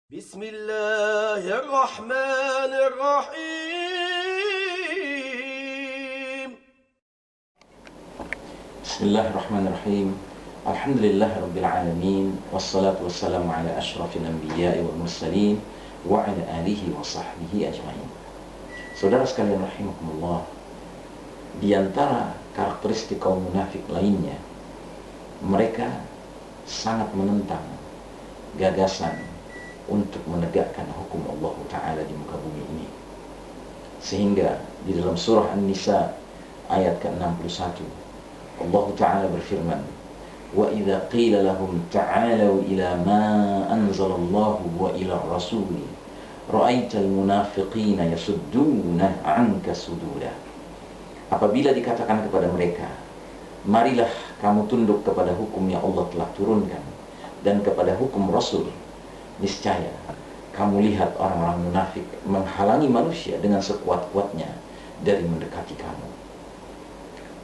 Bismillahirrahmanirrahim. Bismillahirrahmanirrahim. Alhamdulillahirabbil alamin wassalatu wassalamu ala asyrafil anbiya'i wal mursalin wa ala alihi wa sahbihi ajmain. Saudara sekalian rahimakumullah, di antara karakteristik kaum munafik lainnya, mereka sangat menentang gagasan untuk menegakkan hukum Allah Ta'ala di muka bumi ini. Sehingga di dalam surah An-Nisa ayat ke-61 Allah Ta'ala berfirman, wa idza qila lahum ta'alu ila ma anzalallahu wa ila rasuli ra'aital munafiqina yasudduna 'anka sududa. Apabila dikatakan kepada mereka, marilah kamu tunduk kepada hukum yang Allah telah turunkan dan kepada hukum Rasul, niscaya kamu lihat orang-orang munafik menghalangi manusia dengan sekuat-kuatnya dari mendekati kamu.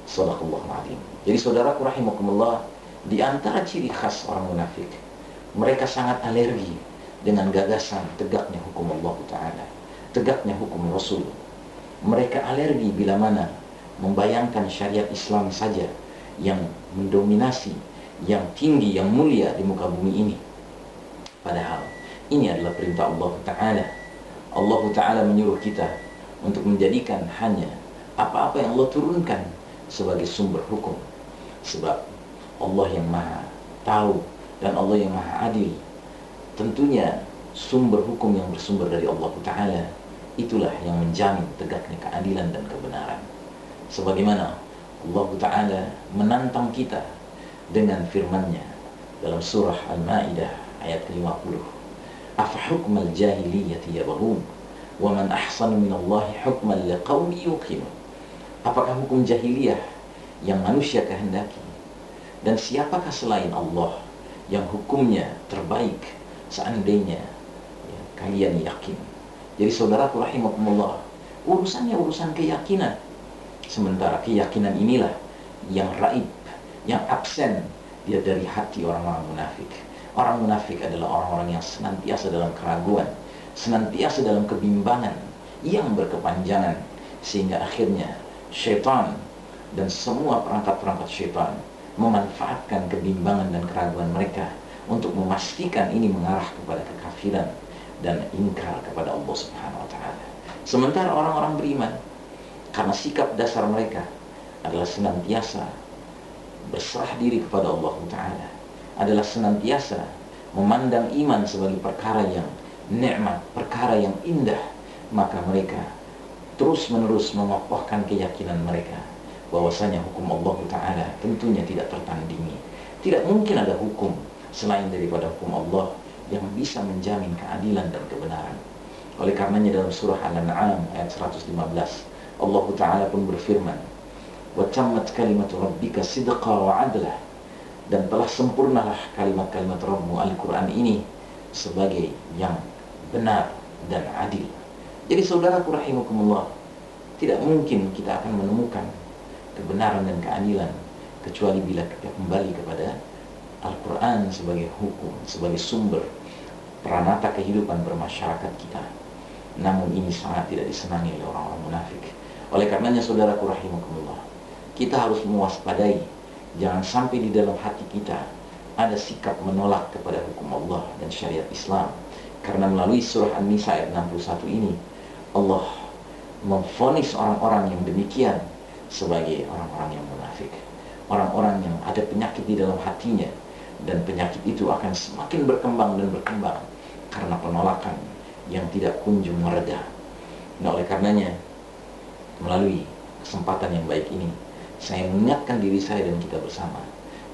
Shadaqallahul adzim. Jadi saudaraku rahimakumullah, di antara ciri khas orang munafik, mereka sangat alergi dengan gagasan tegaknya hukum Allah Ta'ala, tegaknya hukum Rasul. Mereka alergi bila mana membayangkan syariat Islam saja yang mendominasi, yang tinggi, yang mulia di muka bumi ini. Padahal ini adalah perintah Allah Ta'ala. Allah Ta'ala menyuruh kita untuk menjadikan hanya apa-apa yang Allah turunkan sebagai sumber hukum. Sebab Allah yang maha tahu dan Allah yang maha adil. Tentunya sumber hukum yang bersumber dari Allah Ta'ala itulah yang menjamin tegaknya keadilan dan kebenaran. Sebagaimana Allah Ta'ala menantang kita dengan firman-Nya dalam surah Al-Ma'idah ayat ke-50. Afa hukmal jahiliyati yabghun wa man ahsanu minallahi hukman liqaumin yuqinun. Apakah hukum jahiliyah yang manusia kehendaki, dan siapakah selain Allah yang hukumnya terbaik seandainya kalian yakin. Jadi saudaraku rahimakumullah, urusannya urusan keyakinan. Sementara keyakinan inilah yang raib, yang absen dia dari hati orang-orang munafik. Orang munafik adalah orang-orang yang senantiasa dalam keraguan, senantiasa dalam kebimbangan yang berkepanjangan, sehingga akhirnya syaitan dan semua perangkat-perangkat syaitan memanfaatkan kebimbangan dan keraguan mereka untuk memastikan ini mengarah kepada kekafiran dan ingkar kepada Allah Subhanahu wa Ta'ala. Sementara orang-orang beriman, karena sikap dasar mereka adalah senantiasa berserah diri kepada Allah Ta'ala, adalah senantiasa memandang iman sebagai perkara yang nikmat, perkara yang indah, maka mereka terus-menerus mengokohkan keyakinan mereka bahwasanya hukum Allah Ta'ala tentunya tidak tertandingi. Tidak mungkin ada hukum selain daripada hukum Allah yang bisa menjamin keadilan dan kebenaran. Oleh karenanya dalam surah Al-An'am ayat 115 Allah Ta'ala pun berfirman, wa tammat kalimatu rabbika sidqa wa adlah, dan telah sempurnalah kalimat-kalimat Rabbmu Al-Quran ini sebagai yang benar dan adil. Jadi saudaraku rahimakumullah, tidak mungkin kita akan menemukan kebenaran dan keadilan kecuali bila kita kembali kepada Al-Quran sebagai hukum, sebagai sumber peranata kehidupan bermasyarakat kita. Namun ini sangat tidak disenangi oleh orang-orang munafik. Oleh karenanya saudaraku rahimakumullah, kita harus mewaspadai, jangan sampai di dalam hati kita ada sikap menolak kepada hukum Allah dan syariat Islam. Karena melalui surah An-Nisa ayat 61 ini Allah memvonis orang-orang yang demikian sebagai orang-orang yang munafik, orang-orang yang ada penyakit di dalam hatinya, dan penyakit itu akan semakin berkembang dan berkembang karena penolakan yang tidak kunjung mereda. Nah, oleh karenanya melalui kesempatan yang baik ini saya mengingatkan diri saya dan kita bersama,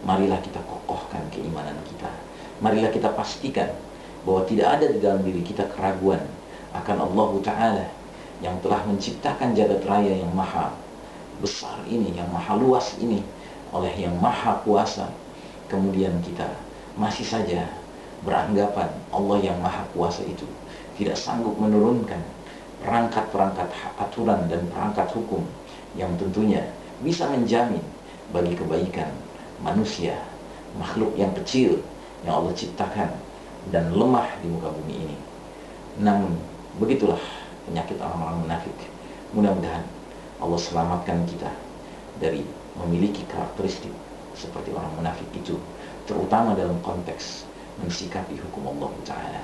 marilah kita kokohkan keimanan kita. Marilah kita pastikan bahwa tidak ada di dalam diri kita keraguan akan Allah Ta'ala yang telah menciptakan jagat raya yang maha besar ini, yang maha luas ini, oleh yang maha kuasa. Kemudian kita masih saja beranggapan Allah yang maha kuasa itu tidak sanggup menurunkan perangkat-perangkat aturan dan perangkat hukum yang tentunya bisa menjamin bagi kebaikan manusia, makhluk yang kecil yang Allah ciptakan dan lemah di muka bumi ini. Namun begitulah penyakit orang-orang munafik. Mudah-mudahan Allah selamatkan kita dari memiliki karakteristik seperti orang munafik itu, terutama dalam konteks mensikapi hukum Allah Ta'ala.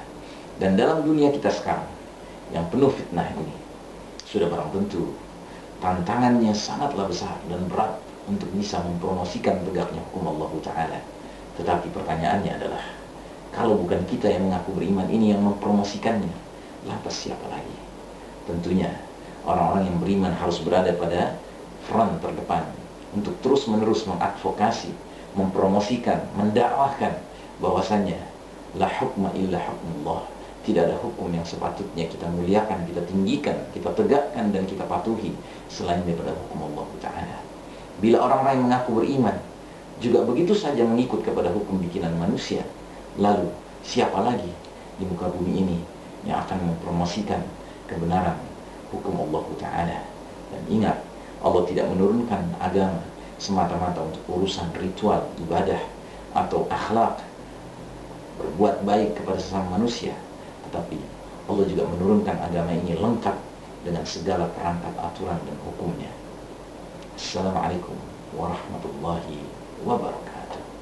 Dan dalam dunia kita sekarang yang penuh fitnah ini, sudah barang tentu tantangannya sangatlah besar dan berat untuk bisa mempromosikan tegaknya hukum Allah Ta'ala. Tetapi pertanyaannya adalah, kalau bukan kita yang mengaku beriman ini yang mempromosikannya, lantas siapa lagi? Tentunya orang-orang yang beriman harus berada pada front terdepan untuk terus-menerus mengadvokasi, mempromosikan, mendakwahkan bahwasannya la hukma illa hukmullah. Tidak ada hukum yang sepatutnya kita muliakan, kita tinggikan, kita tegakkan dan kita patuhi selain daripada hukum Allah Ta'ala. Bila orang-orang yang mengaku beriman juga begitu saja mengikut kepada hukum bikinan manusia, lalu siapa lagi di muka bumi ini yang akan mempromosikan kebenaran hukum Allah Ta'ala? Dan ingat, Allah tidak menurunkan agama semata-mata untuk urusan ritual, ibadah, atau akhlak, berbuat baik kepada sesama manusia. Tetapi Allah juga menurunkan agama ini lengkap dengan segala perangkat aturan dan hukumnya. Assalamualaikum warahmatullahi wabarakatuh.